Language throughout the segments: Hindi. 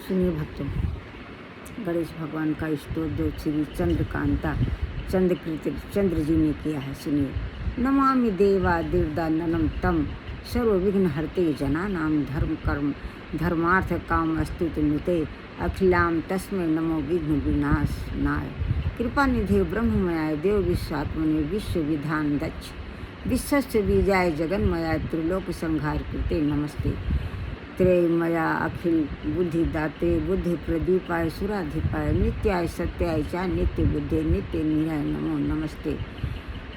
सुनिए भक्तों, गणेश भगवान का स्तोत्र श्री चंद्रकांता चंद्र जी ने किया है। सुनिए। नमामि देवा दिव्यानंदम तम सर्वविघ्न हरते जनानाम धर्मार्थ काम अस्तुत नुते अखिलाम तस्मै नमो विघ्न विनाशनाय कृपा निधे ब्रह्ममयाय देव विश्वात्मने विश्व विधान दक्ष विश्वस्य बीजाय जगन्मयाय त्रिलोक संहार कृते नमस्ते त्रयमया अखिल बुद्धि दाते बुद्धि प्रदीपाय सुराधिपाय नित्याय सत्याय चा नित्य बुद्धे नित्य निराय नमो नमस्ते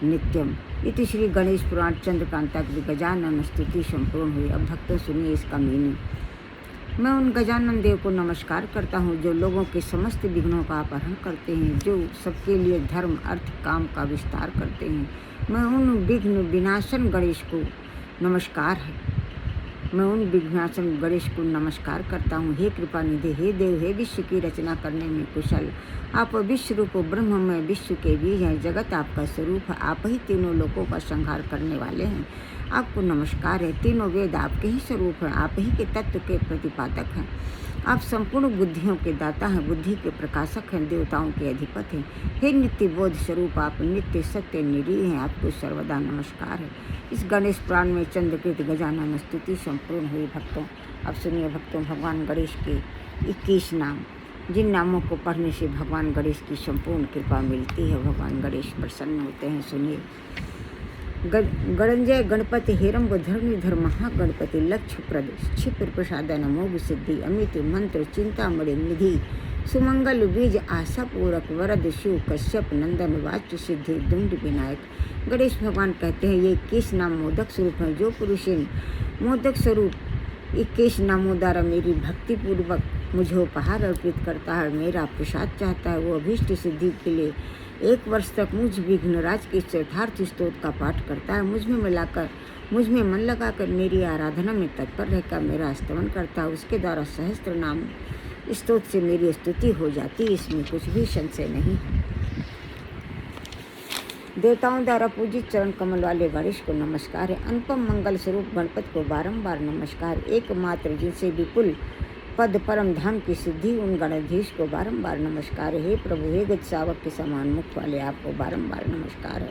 नित्यम। इति श्री गणेश पुराण चंद्रकांता की गजानन स्तुति संपूर्ण हुई। अब भक्तों सुनिए इसका मीनिंग। मैं उन गजानन देव को नमस्कार करता हूँ जो लोगों के समस्त विघ्नों का अपहरण करते हैं, जो सबके लिए धर्म अर्थ काम का विस्तार करते हैं। मैं उन विघ्न विनाशन गणेश को नमस्कार है। मैं उन विघ्नाशन गणेश को नमस्कार करता हूँ। हे कृपा निधि, हे देव, हे विश्व की रचना करने में कुशल, आप विश्व रूप ब्रह्म में विश्व के बीज हैं। जगत आपका स्वरूप है। आप ही तीनों लोकों का संहार करने वाले हैं। आपको नमस्कार है। तीनों वेद आपके ही स्वरूप हैं। आप ही के तत्व के प्रतिपादक हैं। आप संपूर्ण बुद्धियों के दाता हैं, बुद्धि के प्रकाशक हैं, देवताओं के अधिपति हैं। हे नित्य बोध स्वरूप, आप नित्य सत्य निरीह हैं। आपको सर्वदा नमस्कार है। इस गणेश पुराण में चंद्रकृत गजानन स्तुति संपूर्ण हुई। भक्तों अब सुनिए भक्तों, भगवान गणेश के 21 नाम, जिन नामों को पढ़ने से भगवान गणेश की संपूर्ण कृपा मिलती है, भगवान गणेश प्रसन्न होते हैं। सुनिए। गणंजय गणपति हेरम्ब धरणीधर महागणपति लक्ष्यप्रद क्षिप्र प्रसादन मोग सिद्धि अमित मंत्र चिंतामणि निधि सुमंगल बीज आशा पूरक वरद शिव कश्यप नंदन वाच्य सिद्धि दुंड विनायक। गणेश भगवान कहते हैं ये 21 नाम मोदक स्वरूप हैं। जो पुरुष इन मोदक स्वरूप 21 नामों द्वारा मेरी भक्ति पूर्वक मुझे उपहार अर्पित करता है, मेरा प्रसाद चाहता है, वो अभीष्ट सिद्धि के लिए 1 वर्ष तक मुझ विघ्नराज के चौथार्थ स्तोत्र का पाठ करता है। मुझ में मन लगाकर मेरी आराधना में तत्पर रहकर मेरा स्तवन करता है, उसके द्वारा सहस्त्र नाम स्तोत्र से मेरी स्तुति हो जाती है। इसमें कुछ भी संशय नहीं है। देवताओं द्वारा पूजित चरण कमल वाले गणेश को नमस्कार है। अनुपम मंगल स्वरूप गणपति को बारंबार नमस्कार। एकमात्र जिनसे विपुल पद परम धाम की सिद्धि उन गणाधीश को बारंबार नमस्कार है। हे प्रभु, हे गज सावक के समान मुख वाले आपको बारंबार नमस्कार है।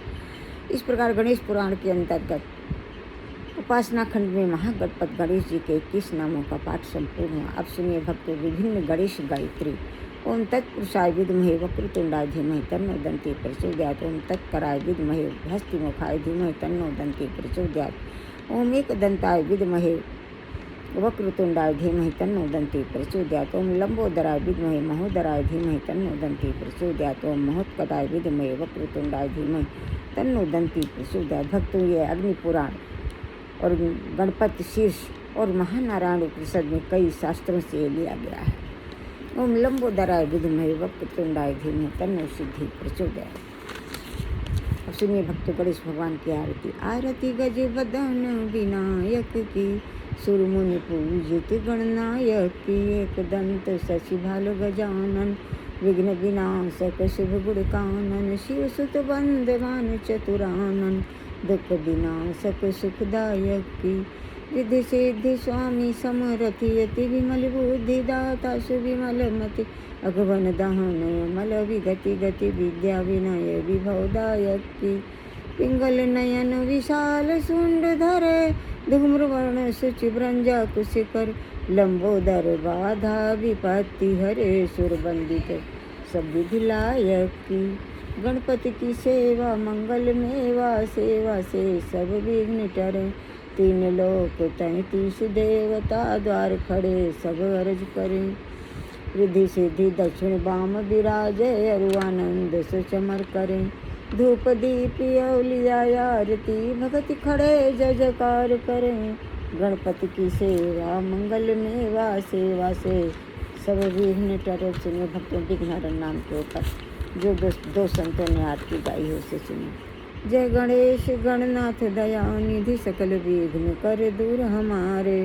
इस प्रकार गणेश पुराण के अंतर्गत उपासना खंड में महागणपति गणेश जी के 21 नामों का पाठ संपूर्ण हुआ। अब सुनिए भक्तों, विभिन्न गणेश गायत्री। ओम तत्पुरुषाय विद्महे वक्रतुंडाय धीमहि तन्नो दन्ति प्रचोदयात्। ओम तत्कराय विद्महे हस्तिमुखाय धीमहि तन्नो दन्ति प्रचोदयात्। ओम एकदन्ताय विद्महे वक्रतुंडाय धीमहि तन्नो दन्ति प्रचोदयात्। ओम लंबोदराय विद्महे महोदराय धीमहि तन्नो दन्ति प्रचोदयात्। ओम महोत्कटाय विद्महे वक्रतुंडाय धीमहि तन्नो दन्ति प्रचोदयात्। भक्तों, ये अग्नि पुराण और गणपति शीर्ष और महानारायण उपनिषद में कई शास्त्रों से लिया गया है। ओम लंबोदराय विद्महे वक्रतुंडाय धीमहि तन्नो सिद्धि प्रचोदयात्। अब सुनिए भक्तों, गणेश भगवान की आरती। आरती गज बदन विनायक की, सुर मुनि पूजित गणनायक की। एक दंत शशि भालु गजानन, विघ्न विनाशक शुभ गुण कानन। शिव सुत बंदवान चतुरानन, दुख विनाशक सुखदायक की। रिद्धि सिद्धि स्वामी समरथि, अति विमल बुद्धि दाता सुविमल मति। अगवन दहन मल विगति गति, विद्या विनय विभवदायक की। पिंगल नयन विशाल शुंड धरे, धूम्रवर्ण शुचि ब्रंजा कुशिकर। लंबोदर बाधा विपत्ति हरे, सुरबंदित सब विधि लायक की। गणपति की सेवा मंगल मेवा, सेवा से सब विघ्न टरे। 3 लोक 33 देवता, द्वार खड़े सब अर्ज करें। रिद्धि सिद्धि दक्षिण बाम विराजे, अरुआनंद सुचमर करें। धूप दीप औलिया आरती, भगति खड़े जय जयकार करें। गणपति की सेवा मंगल मेवा, सेवा से सब विघ्न टरे। सुनिए भक्तों, विघ्नहरण नाम के ऊपर जो दो संतों ने आरती गाई हो उसे सुनिए। जय गणेश गणनाथ दया निधि, सकल विघ्न कर दूर हमारे।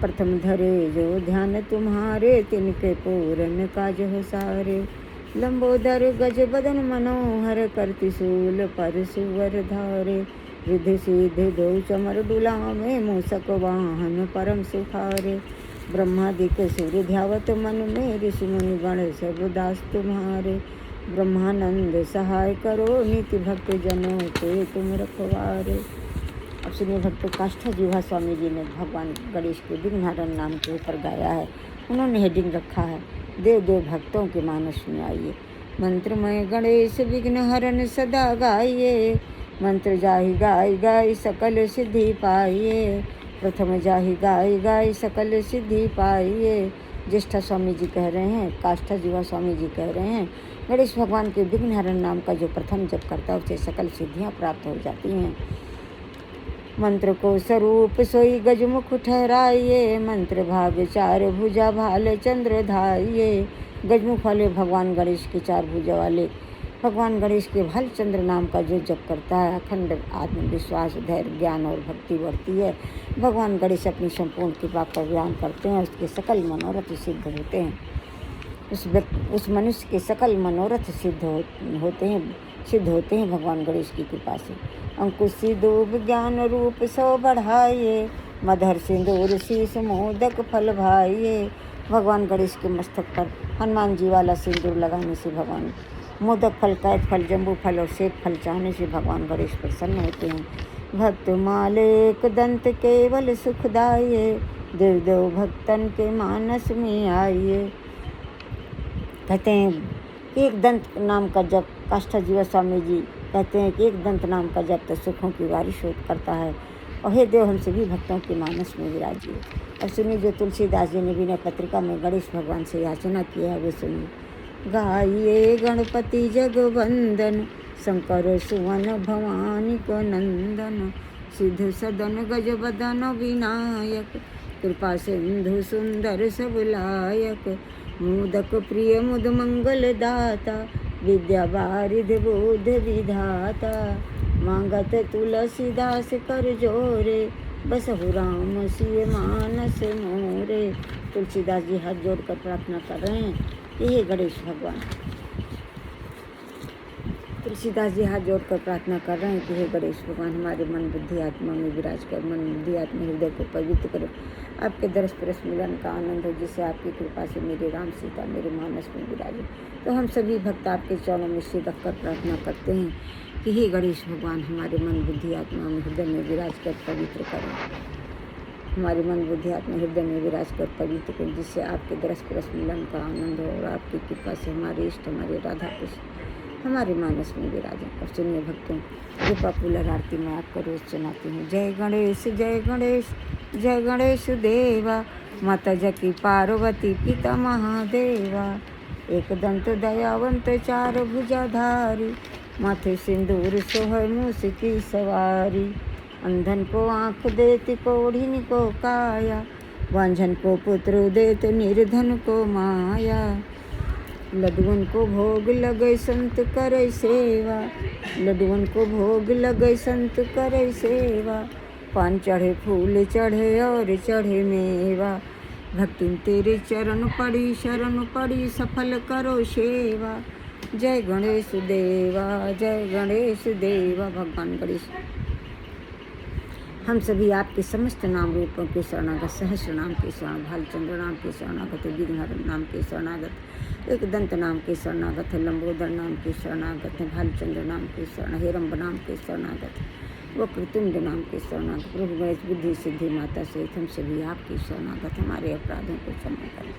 प्रथम धरे जो ध्यान तुम्हारे, तिनके पूरन काज हो सारे। लंबोदर गज बदन मनोहर, करति शूल पर सुवर धारे। रिद्धि सिद्धि दो चमर डुलावे, मूषक वाहन परम सुखारे। ब्रह्मादिक सूर्य ध्यावत मन में, ऋषि मुनि गण सब दास तुम्हारे। ब्रह्मानंद सहाय करो, नित्य भक्त जनों के तुम रखवारे। अब सुनिए भक्तों, काष्ठा जीवा स्वामी जी ने भगवान गणेश के विघ्नहरण नाम के ऊपर गाया है। उन्होंने हेडिंग रखा है, देव देव भक्तों के मानस में आइए। मंत्रमय गणेश विघ्नहरण सदा गाइए, मंत्र जाहि गाय गाय सकल सिद्धि पाइए। प्रथम जाहि गाय गाय सकल सिद्धि पाइए। ज्येष्ठा स्वामी जी कह रहे हैं, काष्ठा जीवा स्वामी जी कह रहे हैं, गणेश भगवान के विघ्नहरण नाम का जो प्रथम जप करता है उसे सकल सिद्धियाँ प्राप्त हो जाती हैं। मंत्र को स्वरूप सोई गजमुख ठहराइए, मंत्र भाग चार भुजा भाल चंद्र धाइए। गजमुख वाले भगवान गणेश के चार भुजा वाले भगवान गणेश के भाल चंद्र नाम का जो जप करता है, अखंड आत्मविश्वास, धैर्य, ज्ञान और भक्ति बढ़ती है। भगवान गणेश अपनी संपूर्ण कृपा का व्यायाम करते हैं, उसके सकल मनोरथ सिद्ध होते हैं। उस मनुष्य के सकल मनोरथ सिद्ध होते हैं भगवान गणेश की कृपा से। अंकुश सिंदूर ज्ञान रूप सो बढ़ाइए, मधर सिंदूर शीश मोदक फल भाइये। भगवान गणेश के मस्तक पर हनुमान जी वाला सिंदूर लगाने से भगवान, मोदक फल, कैद फल, जम्बू फल और सेब फल चाहने से भगवान गणेश प्रसन्न होते हैं। भक्त मालिक दंत केवल सुखदाइए, देव देव भक्तन के मानस में आइए। कहते हैं एक दंत नाम का जप, काष्ठा जीवा स्वामी जी कहते हैं कि एक दंत नाम का जप तो सुखों की बारिश करता है। और हे देव हम सभी भक्तों के मानस में विराजिए। और सुनिए जो तुलसीदास जी ने विनय पत्रिका में गणेश भगवान से याचना किया है वो सुनिए। गाइए गणपति जगवंदन, शंकर सुवन भवानी को नंदन। सिद्ध सदन गज बदन विनायक, कृपा सिंधु सुंदर सब लायक। मोदक प्रिय मुद मंगल दाता, विद्या बारिध बोध विधाता। मांगत तुलसीदास कर जोरे, बसहु राम सिय मानस मोरे। तुलसीदास जी हाथ जोड़कर प्रार्थना कर रहे हैं कि हे गणेश भगवान, तुलसीदास जी हाथ जोड़कर प्रार्थना कर रहे हैं कि हे गणेश भगवान, हमारे मन बुद्धि आत्मा में विराज कर, मन बुद्धि आत्मा हृदय को पवित्र करो। आपके दरस परस मिलन का आनंद हो, जिससे आपकी कृपा से मेरे राम सीता मेरे मानस में विराजे। तो हम सभी भक्त आपके चरणों में सिर रखकर प्रार्थना करते हैं कि हे गणेश भगवान, हमारे मन बुद्धि आत्मा में हृदय में विराज कर पवित्र करो। हमारे मन बुद्धि आत्मा हृदय में विराज कर पवित्र करो, जिससे आपके दरस परस मिलन का आनंद हो और आपकी कृपा से हमारे इष्ट, हमारे राधा कृष्ण हमारे मानस में विराजे। और सुनिए भक्तों, कृपा पुलर आरती में आपको रोज सुनाती हूँ। जय गणेश जय गणेश जय गणेश देवा, माता जकी पार्वती पिता महादेवा। एक दंत दयावंत चार भुजाधारी, माथे सिंदूर सोहर मूस की सवारी। अंधन को आँख देत कोढ़िन को काया, वांझन को पुत्र देत निर्धन को माया। लडुअन को भोग लगे संत करे सेवा, लडुअन को भोग लगे संत करे सेवा। पान चढ़े फूल चढ़े और चढ़े मेवा, भक्ति तेरे चरण पड़ी शरण पड़ी, सफल करो सेवा। जय गणेश देवा जय गणेश देवा। भगवान गणेश हम सभी आपके समस्त नाम रूपों के शरणागत, सहस्र नाम के शरण, भालचंद्र नाम के शरणागत, विघ्नहरण नाम के शरणागत, एक दंत नाम के शरणागत, लंबोदर नाम के शरणागत, भालचंद्र नाम के शरण, हेरम्ब नाम के शरणागत, वक्रतुंड नाम के शरणागत। प्रभु गणेश बुद्धि सिद्धि माता सहित हम सभी आपके शरणागत, हमारे अपराधों को क्षमा करें।